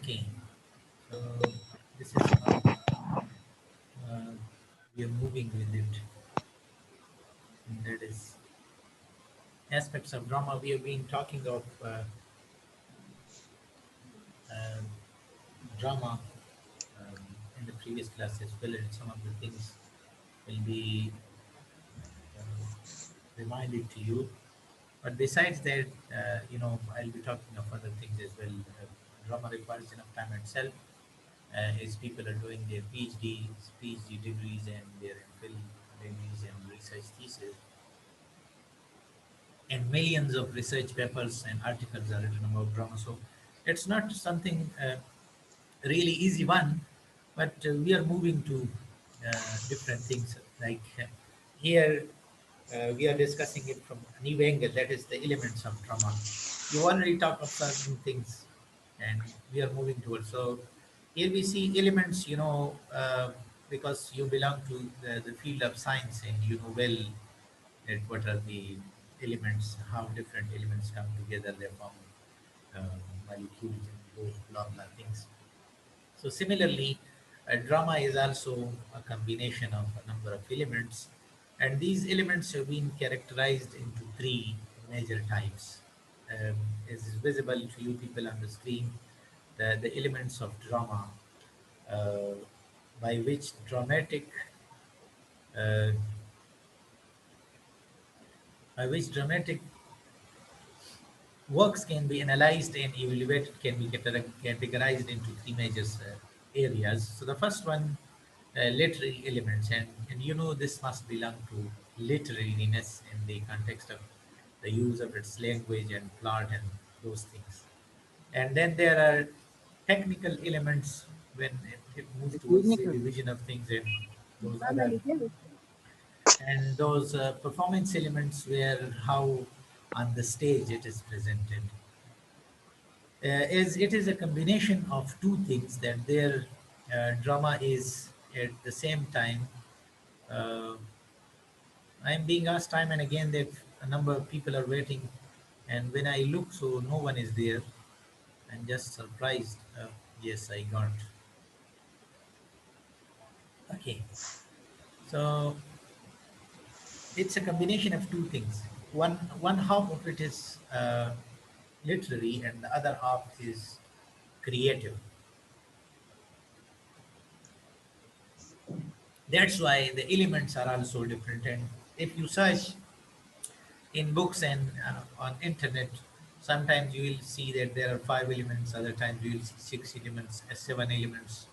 Okay, so this is how we are moving with it. And that is aspects of drama. We have been talking of uh, drama um, in the previous class as well, and some of the things will be reminded to you. But besides that, I'll be talking of other things as well. Drama requires enough time itself, as people are doing their PhD degrees and their MPhil degrees and research thesis, and millions of research papers and articles are written about drama. So it's not something really easy one, but we are moving to different things. Like here, we are discussing it from a new angle. That is the elements of drama. You already talked of certain things, and we are moving towards. So here we see elements. Because you belong to the field of science and you know well at what are the elements, how different elements come together, they form molecules and those blah blah things. So similarly, a drama is also a combination of a number of elements, and these elements have been characterized into three major types. Um, as is visible to you people on the screen, the elements of drama, uh, by which uh, dramatic works can be analyzed and evaluated, can be categorized into three major areas. So the first one, literary elements, and you know this must belong to literariness in the context of the use of its language and plot and those things. And then there are technical elements when it moves towards the division of things and those other, and those performance elements where how on the stage it is presented. Is it is a combination of two things that their drama is at the same time. Uh, I'm being asked time and again that a number of people are waiting, and when I look, so no one is there. I'm just surprised. Yes, I got. Okay, so it's a combination of two things. One half of it is literary, and the other half is creative. That's why the elements are also different. And if you search in books and on internet, sometimes you will see that there are five elements, other times you will see six elements, seven elements,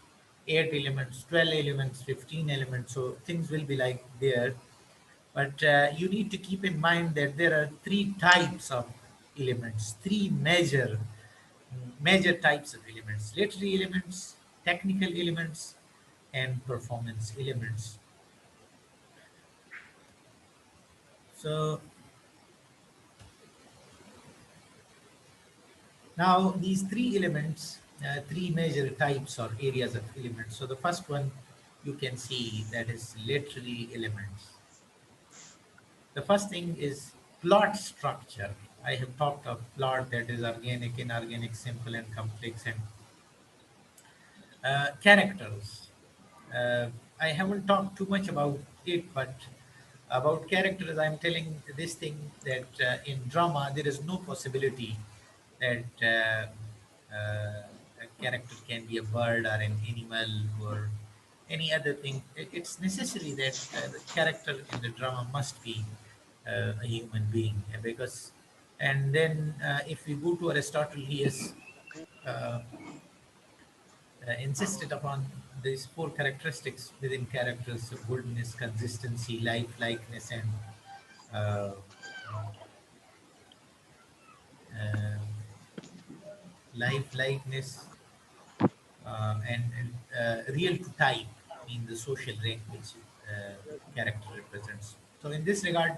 eight elements, 12 elements, 15 elements. So things will be like there. But you need to keep in mind that there are three types of elements, three major types of elements: literary elements, technical elements, and performance elements. So now these three elements, three major types or areas of elements. So the first one you can see, that is literary elements. The first thing is plot structure. I have talked of plot, that is organic, inorganic, simple and complex, and characters. Uh, I haven't talked too much about it, but about characters, I'm telling this thing that in drama there is no possibility that a character can be a bird or an animal or any other thing. It's necessary that the character in the drama must be a human being, because, and then if we go to Aristotle, he has uh, insisted upon these four characteristics within characters: boldness, consistency, likeness, and uh, uh, likeness, and real to type in the social rank which character represents. So, in this regard,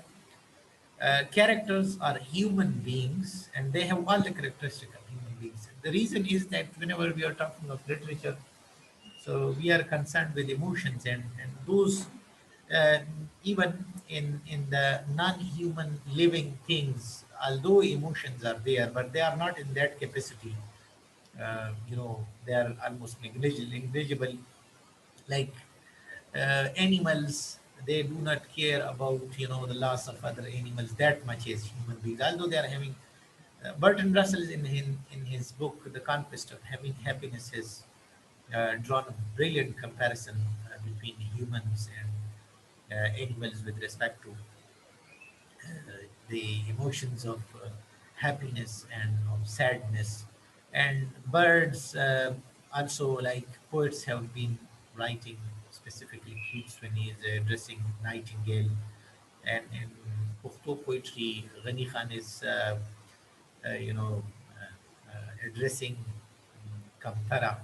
characters are human beings and they have all the characteristics of human beings. The reason is that whenever we are talking of literature, so we are concerned with emotions, and those uh, even in the non-human living things, although emotions are there, but they are not in that capacity. They are almost negligible. Like animals, they do not care about the loss of other animals that much as human beings, although they are having. Burton Russell in his book The Conquest of Having Happiness has drawn a brilliant comparison between humans and animals with respect to the emotions of happiness and of sadness. And birds, also, like poets have been writing, specifically Keats when he is addressing Nightingale. And in Pukto poetry, Ghani Khan is addressing Kamtara.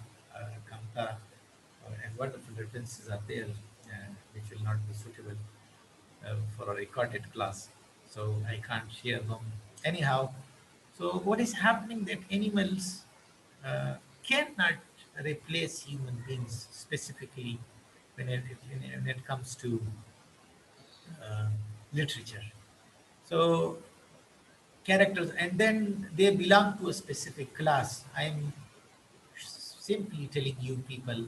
Kamtara, and wonderful references are there, which will not be suitable for a recorded class, so I can't share them. Anyhow, so what is happening that animals cannot replace human beings specifically when it comes to uh, literature. So characters, and then they belong to a specific class. I'm simply telling you people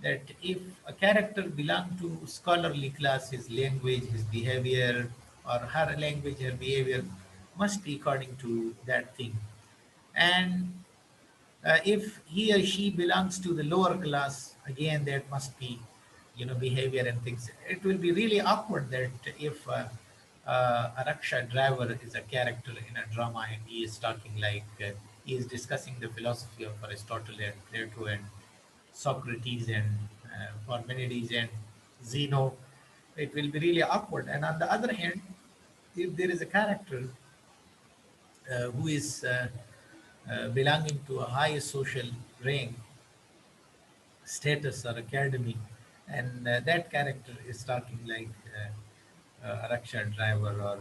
that if a character belong to scholarly class, his language, his behavior, or her language, her behavior must be according to that thing. And if he or she belongs to the lower class, again, that must be, behavior and things. It will be really awkward that if a rickshaw driver is a character in a drama and he is talking like he is discussing the philosophy of Aristotle and Plato and Socrates and Parmenides and Zeno, it will be really awkward. And on the other hand, if there is a character who is belonging to a high social rank, status, or academy, and that character is talking like a rickshaw driver or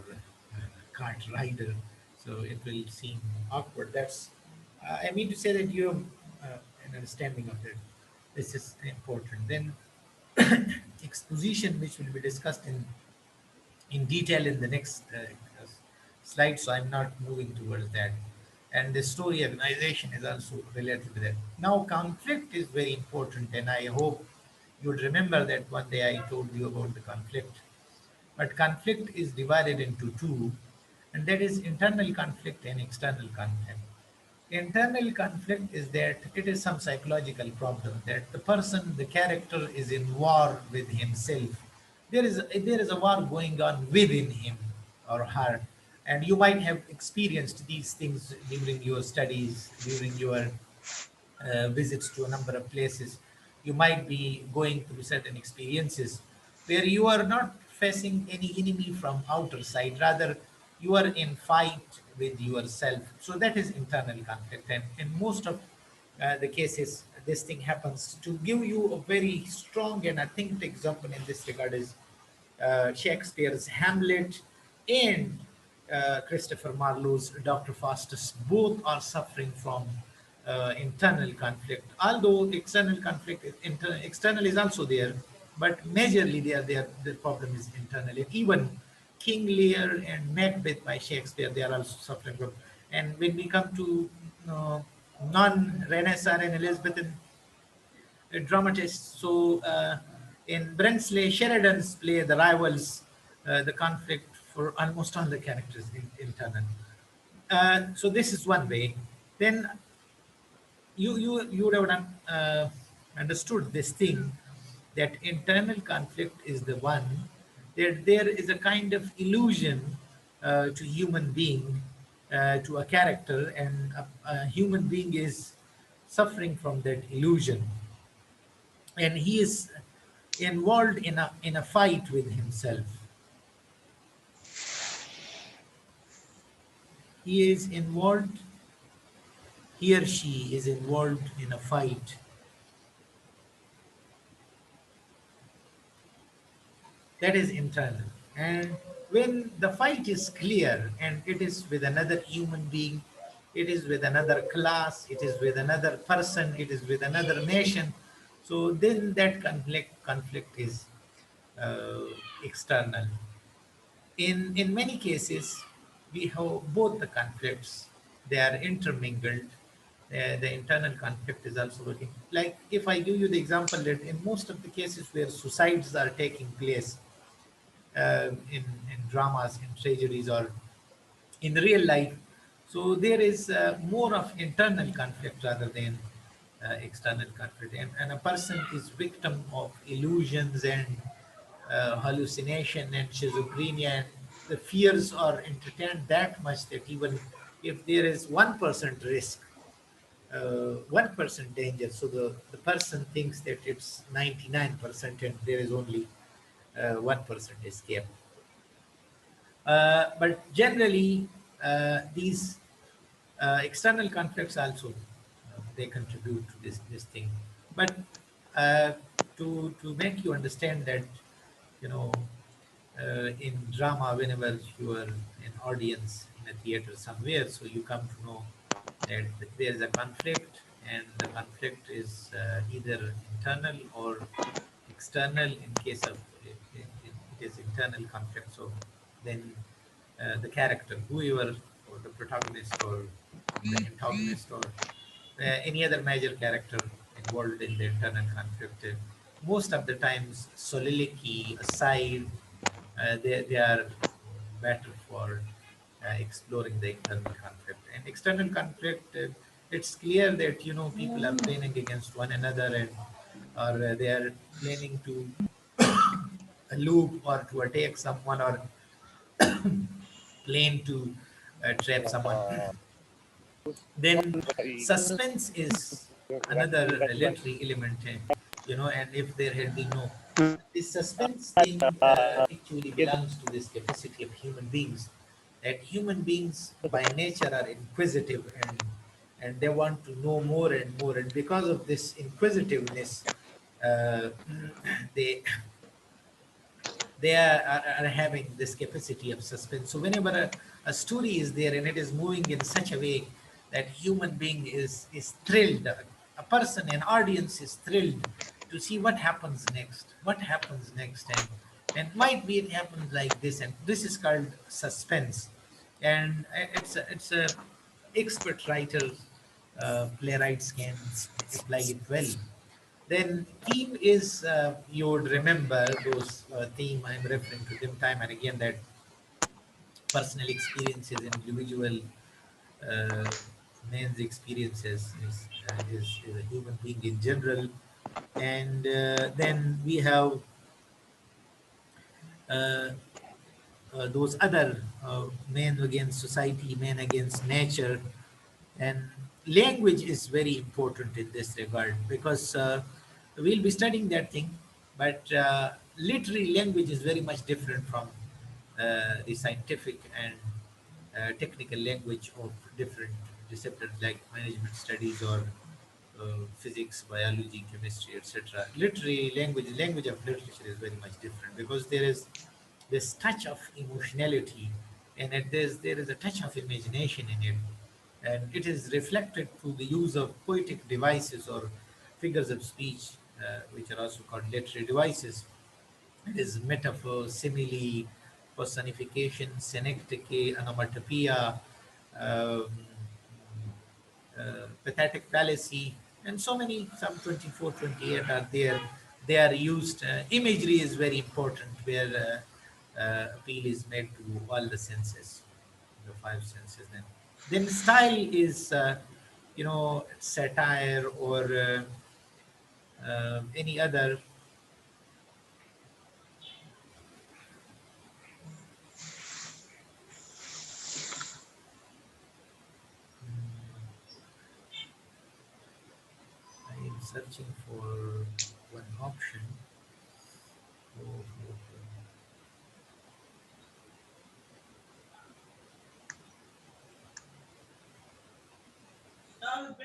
cart rider, so it will seem awkward. I mean to say that you have an understanding of that. This is important. Then exposition, which will be discussed in detail in the next slide, so I'm not moving towards that. And the story organization is also related to that. Now, conflict is very important, and I hope you would remember that one day I told you about the conflict. But conflict is divided into two, and that is internal conflict and external conflict. Internal conflict is that it is some psychological problem that the person, the character is in war with himself. There is a war going on within him or her, and you might have experienced these things during your studies, during your visits to a number of places. You might be going through certain experiences where you are not facing any enemy from outer side, rather you are in fight with yourself. So that is internal conflict, and in most of the cases, this thing happens. To give you a very strong and authentic example in this regard is Shakespeare's Hamlet and Christopher Marlowe's Dr. Faustus. Both are suffering from internal conflict. Although external conflict, external is also there, but majorly the problem is internal. And even King Lear and Macbeth by Shakespeare, they are also suffering from. And when we come to uh, non-Renaissance and Elizabethan dramatists. So in Brensley Sheridan's play, The Rivals, the conflict for almost all the characters internal. So this is one way. Then you would have understood this thing that internal conflict is the one that there is a kind of illusion to human being, to a character, and a human being is suffering from that illusion, and he is involved in a fight with himself. He is involved, he or she is involved in a fight that is internal. And when the fight is clear and it is with another human being, it is with another class, it is with another person, it is with another nation, so then that conflict is uh, external. In many cases, we have both the conflicts, they are intermingled. The internal conflict is also working. Like if I give you the example that in most of the cases where suicides are taking place, in dramas, in tragedies, or in real life, so there is more of internal conflict rather than external conflict, and a person is victim of illusions and hallucination and schizophrenia, and the fears are entertained that much that even if there is 1% risk, 1% danger, so the person thinks that it's 99% and there is only 1% escape. But generally, these external conflicts also, they contribute to this thing. But uh, to make you understand that, you know, in drama, whenever you are an audience in a theater somewhere, so you come to know that there is a conflict, and the conflict is either internal or external. In case of it is internal conflict, so then the character, whoever, or the protagonist, or the antagonist, or any other major character involved in the internal conflict, most of the times soliloquy aside, they are better for exploring the internal conflict. And external conflict, it's clear that people are planning against one another, and or they are planning to loop or to attack someone, or plan to trap someone. Then suspense is another literary element, and if there had been no this suspense thing, actually belongs to this capacity of human beings, that human beings by nature are inquisitive, and they want to know more and more, and because of this inquisitiveness, uh, they are having this capacity of suspense. So whenever a story is there and it is moving in such a way that human being is thrilled, a person, an audience is thrilled to see what happens next, and might be it happens like this, and this is called suspense. And it's a expert writers, playwrights can apply it well. Then theme is, you would remember those theme, I'm referring to them time and again, that personal experiences, individual uh, man's experiences, is a human being in general. And then we have uh, those other men against society, men against nature. And language is very important in this regard, because we'll be studying that thing, but literary language is very much different from the scientific and technical language of different disciplines like management studies, or physics, biology, chemistry, etc. Literary language, language of literature, is very much different, because there is this touch of emotionality, and there is a touch of imagination in it, and it is reflected through the use of poetic devices or figures of speech, which are also called literary devices. It is metaphor, simile, personification, synecdoche, onomatopoeia, um, pathetic fallacy, and so many, some 24, 28 are there. They are used. Imagery is very important, where appeal is made to all the senses, the five senses. Then style is, satire, or any other. I am searching for one option. Oh, oh, oh. Oh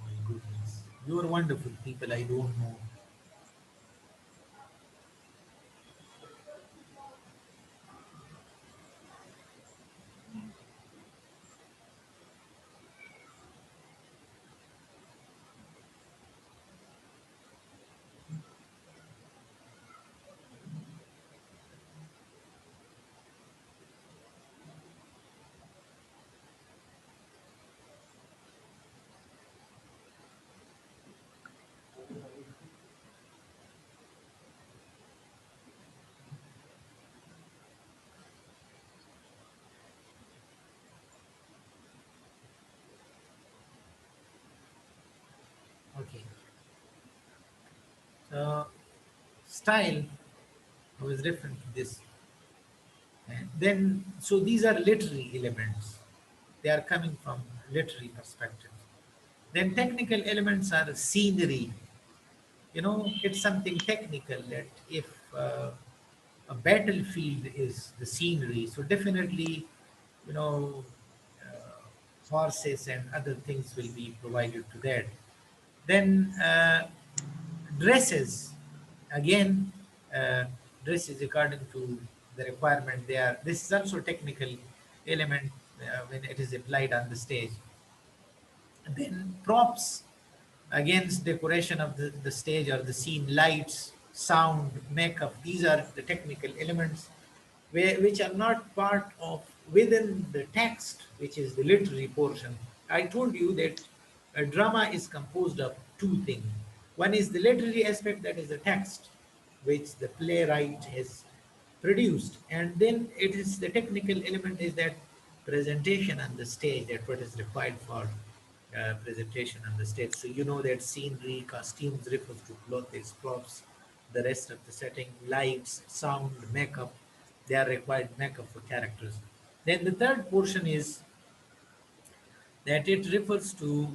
my goodness. You are wonderful people. I don't know. uh, style was different to this. And then, so these are literary elements. They are coming from literary perspective. Then technical elements are scenery. It's something technical that if a battlefield is the scenery, so definitely, you know, horses and other things will be provided to that. Then dresses, again, uh, dresses according to the requirement. This is also technical element when it is applied on the stage. Then props, against decoration of the stage or the scene, lights, sound, makeup. These are the technical elements which are not part of within the text, which is the literary portion. I told you that a drama is composed of two things. One is the literary aspect, that is the text, which the playwright has produced, and then it is the technical element is that presentation on the stage, that what is required for presentation on the stage. So you know that scenery, costumes refers to clothes, props, the rest of the setting, lights, sound, makeup. They are required makeup for characters. Then the third portion is that it refers to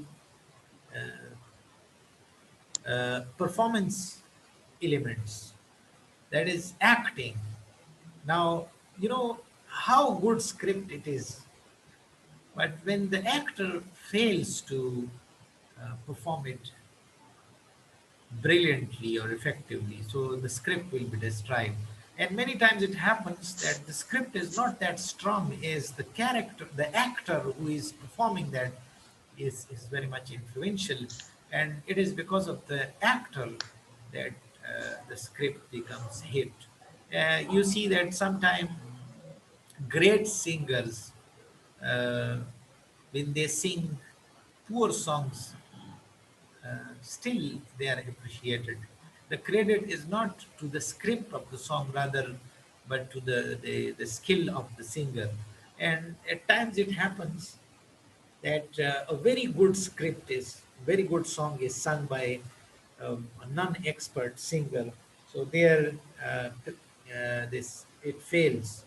performance elements, that is acting. Now, you know how good script it is, but when the actor fails to perform it brilliantly or effectively, so the script will be destroyed. And many times it happens that the script is not that strong as the character, the actor who is performing that is very much influential. And it is because of the actor that the script becomes hit. You see that sometimes great singers, uh, when they sing poor songs, still they are appreciated. The credit is not to the script of the song, rather, but to the skill of the singer. And at times it happens that a very good script is, very good song is sung by a non-expert singer. So there, this it fails.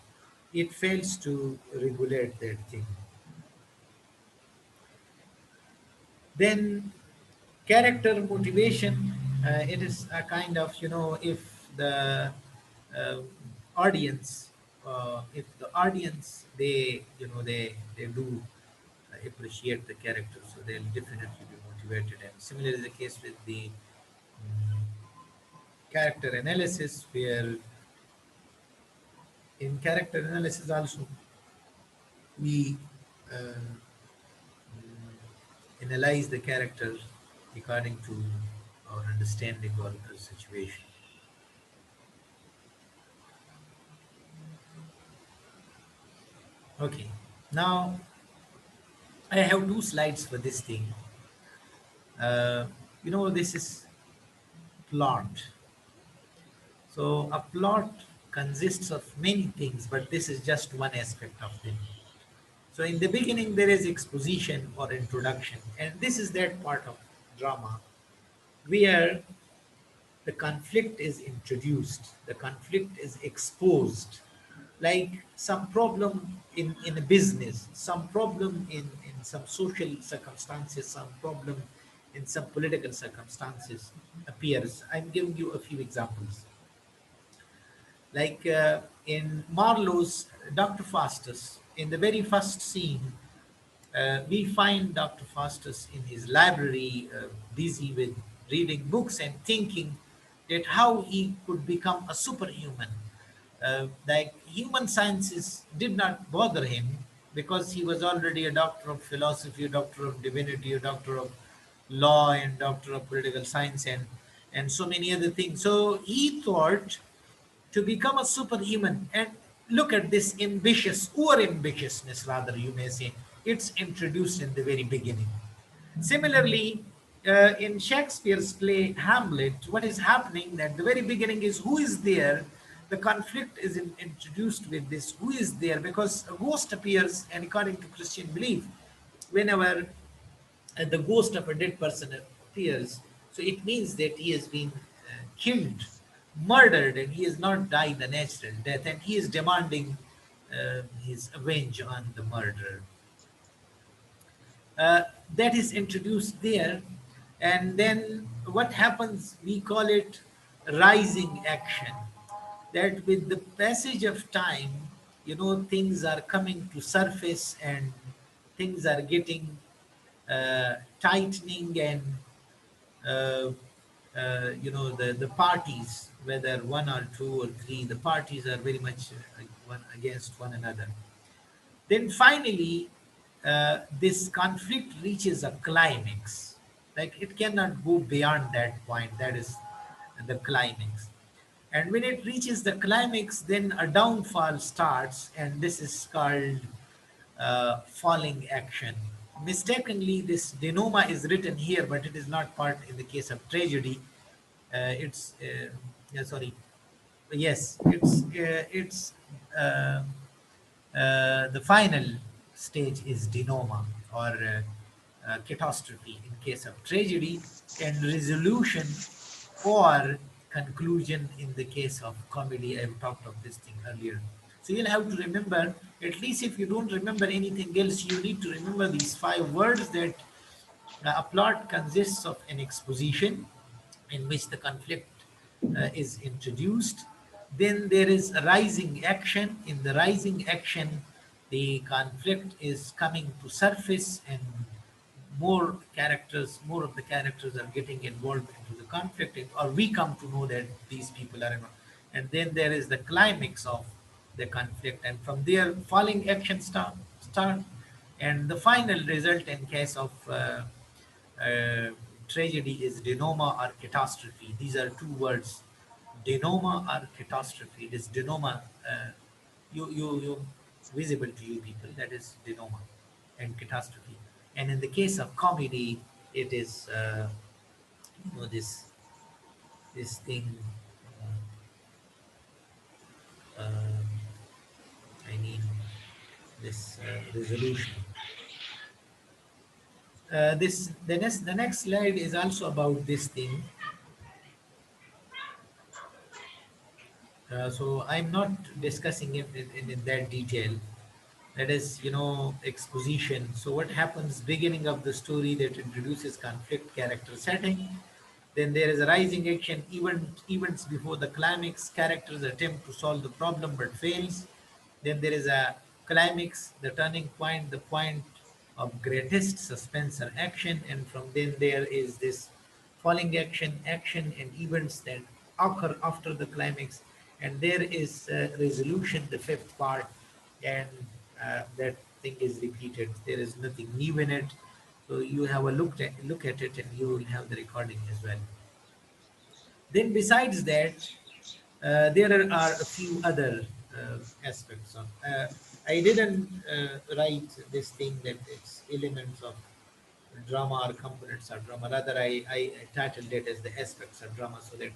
It fails to regulate that thing. Then character motivation, it is a kind of, if the uh, audience, if the audience, they do appreciate the character, so they'll definitely be motivated. And similarly the case with the character analysis, where in character analysis also we uh, analyze the character according to our understanding or the situation. Okay, now I have two slides for this thing. Uh, this is plot. So a plot consists of many things, but this is just one aspect of them. So in the beginning, there is exposition or introduction, and this is that part of drama where the conflict is introduced, the conflict is exposed, like some problem in a business, some problem in some social circumstances, some problem in some political circumstances appears. I'm giving you a few examples. Like in Marlowe's Dr. Faustus, in the very first scene, we find Dr. Faustus in his library, busy with reading books and thinking that how he could become a superhuman. Like human sciences did not bother him because he was already a doctor of philosophy, a doctor of divinity, a doctor of law, and doctor of political science, and so many other things. So he thought to become a superhuman. And look at this ambitious, or ambitiousness rather, you may say, it's introduced in the very beginning. Similarly, in Shakespeare's play Hamlet, what is happening at the very beginning is who is there. The conflict is introduced with this who is there, because a ghost appears, and according to Christian belief, whenever the ghost of a dead person appears, so it means that he has been killed, murdered, and he has not died a natural death, and he is demanding his revenge on the murderer. uh, that is introduced there. And then what happens, we call it rising action, that with the passage of time, things are coming to surface, and things are getting tightening, and uh, the parties, whether one or two or three, the parties are very much one against one another. Then finally, this conflict reaches a climax. Like, it cannot go beyond that point. That is the climax. And when it reaches the climax, then a downfall starts, and this is called falling action. Mistakenly, this denoma is written here, but it is not part in the case of tragedy. It's yeah, sorry. Yes, it's uh, the final stage is denoma, or catastrophe in case of tragedy, and resolution or conclusion in the case of comedy. I've talked of this thing earlier. So you'll have to remember, at least if you don't remember anything else, you need to remember these five words, that a plot consists of an exposition in which the conflict is introduced. Then there is a rising action. In the rising action, the conflict is coming to surface, and more of the characters are getting involved into the conflict, or we come to know that these people are involved. And then there is the climax of the conflict, and from there, falling action start, and the final result in case of uh, tragedy is denoma or catastrophe. These are two words, denoma or catastrophe. It is denoma, you visible to you people. That is denoma and catastrophe. And in the case of comedy, it is this thing. Uh, I mean this resolution. This the next slide is also about this thing. So I'm not discussing it in that detail. That is, exposition. So what happens, beginning of the story, that introduces conflict, character setting. Then there is a rising action, events before the climax, characters attempt to solve the problem but fails. Then there is a climax, the turning point, the point of greatest suspense or action. And from then there is this falling action and events that occur after the climax. And there is resolution, the fifth part, and that thing is repeated. There is nothing new in it. So you have a look at it, and you will have the recording as well. Then besides that, there are a few other aspects of. I didn't write this thing that it's elements of drama or components of drama. Rather, I titled it as the aspects of drama, so that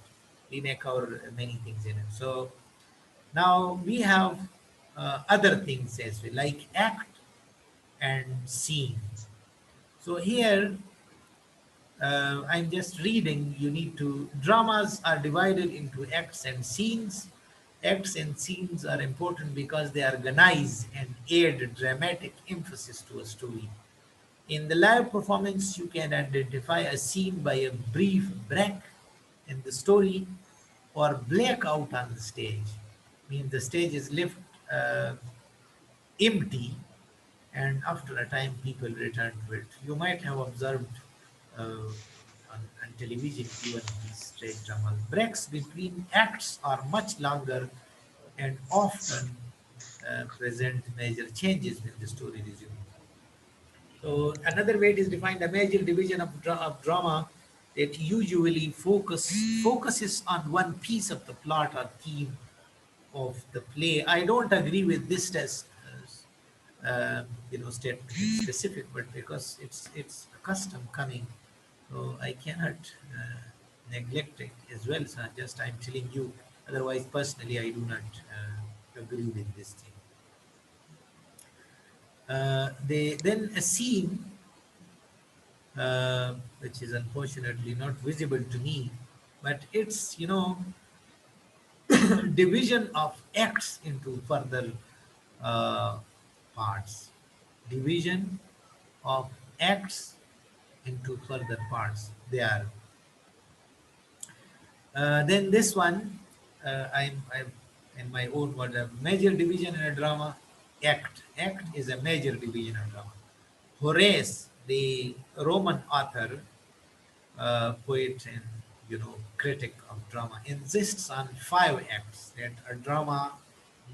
we may cover many things in it. So now we have other things as well, like act and scene. So here, I'm just reading. You need to. Dramas are divided into acts and scenes. Acts and scenes are important because they organize and add dramatic emphasis to a story. In the live performance, you can identify a scene by a brief break in the story or blackout on the stage. Means the stage is left uh, empty, and after a time, people return to it. You might have observed on television, even these stage dramas. Breaks between acts are much longer and often present major changes when the story resumes. So another way it is defined, a major division of drama that usually focuses on one piece of the plot or theme of the play. I don't agree with this test, statement in specific, but because it's a custom coming, so I cannot neglect it as well. So just I'm telling you. Otherwise, personally, I do not agree with this thing. They then a scene, which is unfortunately not visible to me. but it's division of acts into further uh, parts. Division of acts into further parts. They are. Then this one, I'm in my own word, a major division in a drama. Act. Act is a major division in a drama. Horace, the Roman author, poet and critic of drama, insists on 5 acts. That a drama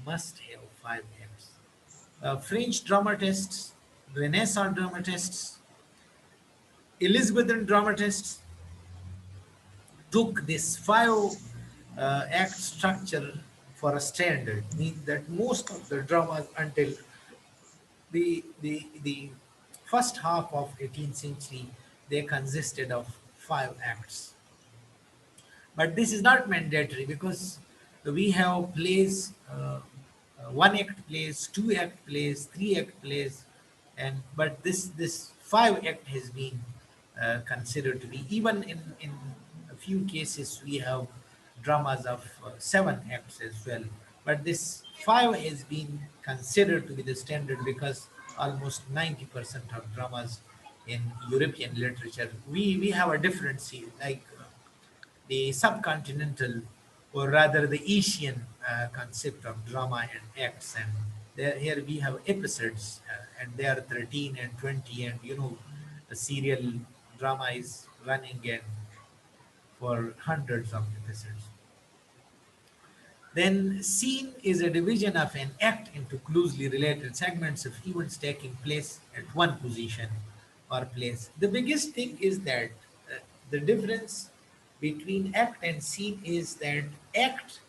must have 5 acts. French dramatists, Renaissance dramatists, Elizabethan dramatists took this 5 act structure for a standard. Means that most of the dramas until the first half of 18th century, they consisted of 5 acts. But this is not mandatory because we have plays, 1 act plays, 2 act plays, 3 act plays, and but this 5 act has been considered to be, even in a few cases we have dramas of 7 acts as well. But this 5 has been considered to be the standard because almost 90% of dramas in European literature, we have a different scene, like the subcontinental, or rather the Asian concept of drama and acts. And here we have episodes, and they are 13 and 20, and the serial drama is running and for hundreds of episodes. Then scene is a division of an act into closely related segments of events taking place at one position or place. The biggest thing is that the difference between act and scene is that act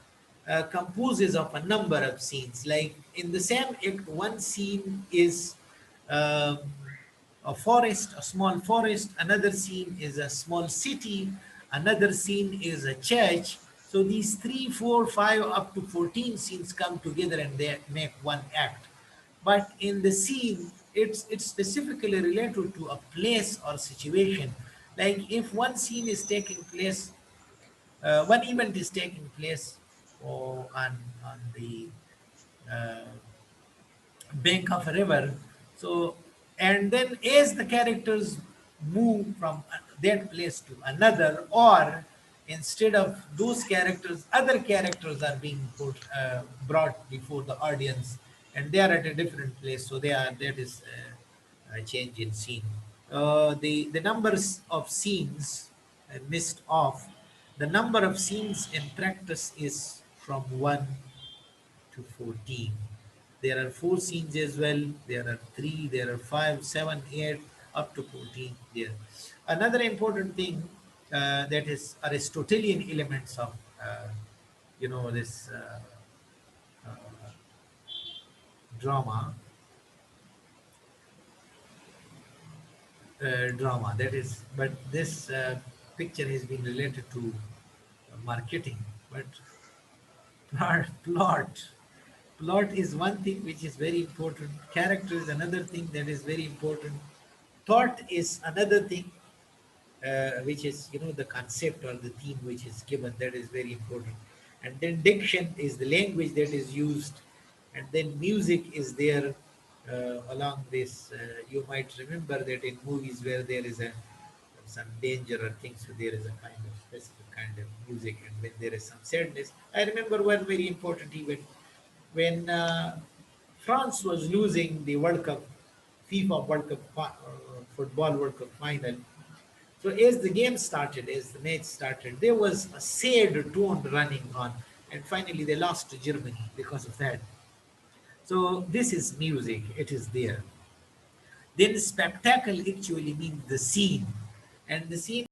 composes of a number of scenes. Like in the same act, one scene is um, a forest, a small forest, another scene is a small city, another scene is a church. So these 3, 4, 5, up to 14 scenes come together and they make one act. But in the scene, it's specifically related to a place or situation. Like if one scene is taking place, one event is taking place on the uh, bank of a river. So, and then as the characters move from that place to another, or instead of those characters, other characters are being brought before the audience, and they are at a different place. So they are that is a change in scene. The numbers of scenes missed off. The number of scenes in practice is from 1 to 14. There are 4 scenes as well. There are 3, there are 5, 7, 8, up to 14 there. Another important thing that is Aristotelian elements of this drama, drama that is, but this picture has been related to marketing, but plot. Plot is one thing which is very important. Character is another thing that is very important. Thought is another thing, which is the concept or the theme which is given, that is very important. And then diction is the language that is used, and then music is there along this. You might remember that in movies where there is a some danger or things, so there is a kind of specific kind of music, and when there is some sadness. I remember one very important event when France was losing the World Cup, FIFA World Cup, football World Cup final. So as the game started, as the match started, there was a sad tone running on, and finally they lost to Germany because of that. So this is music; it is there. Then spectacle actually means the scene, and the scene